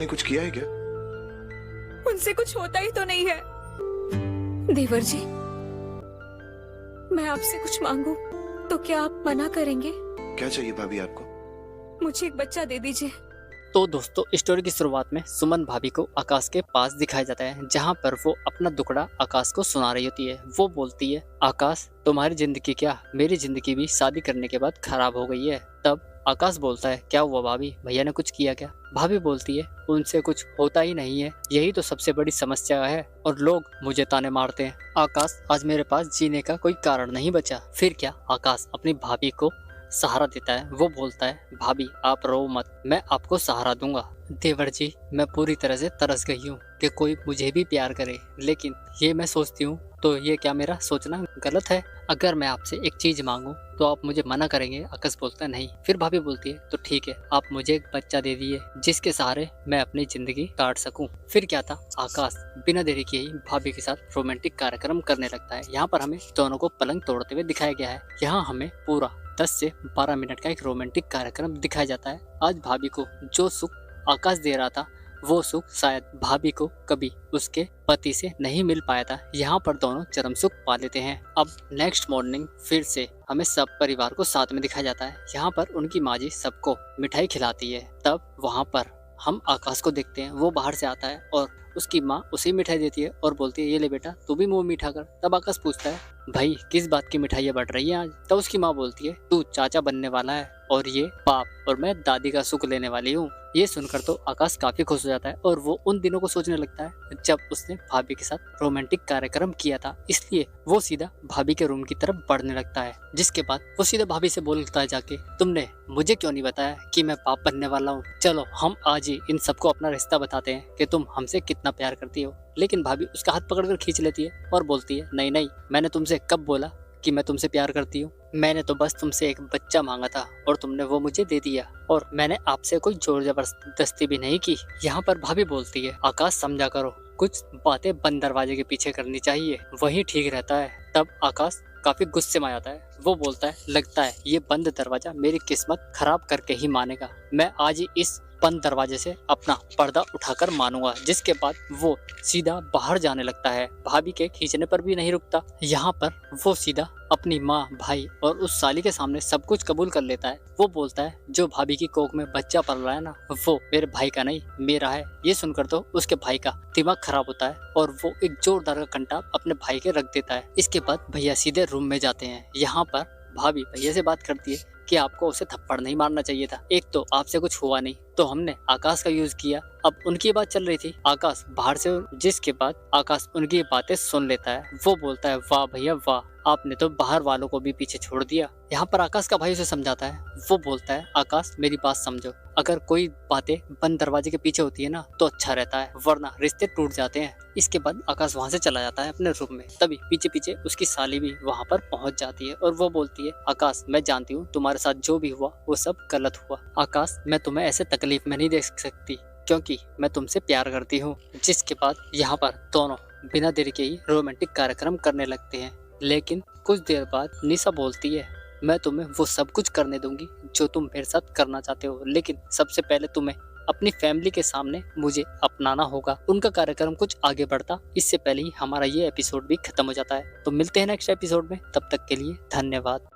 ने कुछ किया है क्या? उनसे कुछ होता ही तो नहीं है। देवर जी, मैं आपसे कुछ मांगू तो क्या आप मना करेंगे? क्या चाहिए भाभी आपको? मुझे एक बच्चा दे दीजिए। तो दोस्तों, स्टोरी की शुरुआत में सुमन भाभी को आकाश के पास दिखाया जाता है, जहां पर वो अपना दुखड़ा आकाश को सुना रही होती है। वो बोलती है, आकाश तुम्हारी जिंदगी क्या, मेरी जिंदगी भी शादी करने के बाद खराब हो गई है। तब आकाश बोलता है, क्या हुआ भाभी, भैया ने कुछ किया क्या? भाभी बोलती है, उनसे कुछ होता ही नहीं है, यही तो सबसे बड़ी समस्या है और लोग मुझे ताने मारते हैं। आकाश, आज मेरे पास जीने का कोई कारण नहीं बचा। फिर क्या? आकाश अपनी भाभी को सहारा देता है। वो बोलता है, भाभी आप रो मत, मैं आपको सहारा दूंगा। देवर जी, मैं पूरी तरह से तरस गई हूँ कि कोई मुझे भी प्यार करे, लेकिन ये मैं सोचती हूँ तो ये क्या मेरा सोचना गलत है? अगर मैं आपसे एक चीज मांगू तो आप मुझे मना करेंगे? आकाश बोलता है नहीं। फिर भाभी बोलती है, तो ठीक है, आप मुझे एक बच्चा दे दिए जिसके सहारे मैं अपनी जिंदगी काट सकूं। फिर क्या था, आकाश बिना देरी किए ही भाभी के साथ रोमांटिक कार्यक्रम करने लगता है। यहाँ पर हमें दोनों को पलंग तोड़ते हुए दिखाया गया है। यहाँ हमें पूरा 10 से 12 मिनट का एक रोमांटिक कार्यक्रम दिखाया जाता है। आज भाभी को जो सुख आकाश दे रहा था, वो सुख शायद भाभी को कभी उसके पति से नहीं मिल पाया था। यहाँ पर दोनों चरम सुख पा लेते हैं। अब नेक्स्ट मॉर्निंग फिर से हमें सब परिवार को साथ में दिखाया जाता है। यहाँ पर उनकी माँ जी सबको मिठाई खिलाती है। तब वहाँ पर हम आकाश को देखते हैं, वो बाहर से आता है और उसकी माँ उसे मिठाई देती है और बोलती है, ये ले बेटा, तू भी मुंह मीठा कर। तब आकाश पूछता है, भाई किस बात की मिठाइयाँ बढ़ रही है आज? तब उसकी माँ बोलती है, तू चाचा बनने वाला है और ये बाप और मैं दादी का सुख लेने वाली हूँ। ये सुनकर तो आकाश काफी खुश हो जाता है और वो उन दिनों को सोचने लगता है जब उसने भाभी के साथ रोमांटिक कार्यक्रम किया था। इसलिए वो सीधा भाभी के रूम की तरफ बढ़ने लगता है, जिसके बाद वो सीधा भाभी से बोलता है जाके, तुमने मुझे क्यों नहीं बताया कि मैं बाप बनने वाला हूँ? चलो हम आज ही इन सबको अपना रिश्ता बताते हैं कि तुम हमसे कितना प्यार करती हो। लेकिन भाभी उसका हाथ पकड़कर खींच लेती है और बोलती है, नहीं नहीं, मैंने तुमसे कब बोला कि मैं तुमसे प्यार करती हूँ? मैंने तो बस तुमसे एक बच्चा मांगा था और तुमने वो मुझे दे दिया, और मैंने आपसे कोई जोर जबरदस्ती भी नहीं की। यहाँ पर भाभी बोलती है, आकाश समझा करो, कुछ बातें बंद दरवाजे के पीछे करनी चाहिए, वही ठीक रहता है। तब आकाश काफी गुस्से में आ जाता है। वो बोलता है, लगता है ये बंद दरवाजा मेरी किस्मत खराब करके ही मानेगा। मैं आज ही इस बंद दरवाजे से अपना पर्दा उठाकर मानूंगा। जिसके बाद वो सीधा बाहर जाने लगता है। भाभी के खींचने पर भी नहीं रुकता। यहाँ पर वो सीधा अपनी माँ, भाई और उस साली के सामने सब कुछ कबूल कर लेता है। वो बोलता है, जो भाभी की कोख में बच्चा पल रहा है ना, वो मेरे भाई का नहीं, मेरा है। ये सुनकर तो उसके भाई का दिमाग खराब होता है और वो एक जोरदार का कंटाप अपने भाई के रख देता है। इसके बाद भैया सीधे रूम में जाते हैं। यहाँ पर भाभी भैया से बात करती है कि आपको उसे थप्पड़ नहीं मारना चाहिए था, एक तो आपसे कुछ हुआ नहीं, तो हमने आकाश का यूज किया। अब उनकी बात चल रही थी, आकाश बाहर से, जिसके बाद आकाश उनकी बातें सुन लेता है। वो बोलता है, वाह भैया वाह, आपने तो बाहर वालों को भी पीछे छोड़ दिया। यहाँ पर आकाश का भाई उसे समझाता है। वो बोलता है, आकाश मेरी बात समझो, अगर कोई बातें बंद दरवाजे के पीछे होती है ना तो अच्छा रहता है, वरना रिश्ते टूट जाते हैं। इसके बाद आकाश वहाँ से चला जाता है अपने रूम में। तभी पीछे पीछे उसकी साली भी वहाँ पर पहुँच जाती है और वो बोलती है, आकाश मैं जानती हूँ तुम्हारे साथ जो भी हुआ वो सब गलत हुआ। आकाश, मैं तुम्हें ऐसे तकलीफ में नहीं देख सकती क्योंकि मैं तुमसे प्यार करती हूँ। जिसके बाद यहाँ पर दोनों बिना देरी के ही रोमांटिक कार्यक्रम करने लगते हैं। लेकिन कुछ देर बाद निशा बोलती है, मैं तुम्हें वो सब कुछ करने दूंगी जो तुम मेरे साथ करना चाहते हो, लेकिन सबसे पहले तुम्हें अपनी फैमिली के सामने मुझे अपनाना होगा। उनका कार्यक्रम कुछ आगे बढ़ता इससे पहले ही हमारा ये एपिसोड भी खत्म हो जाता है। तो मिलते हैं नेक्स्ट एपिसोड में, तब तक के लिए धन्यवाद।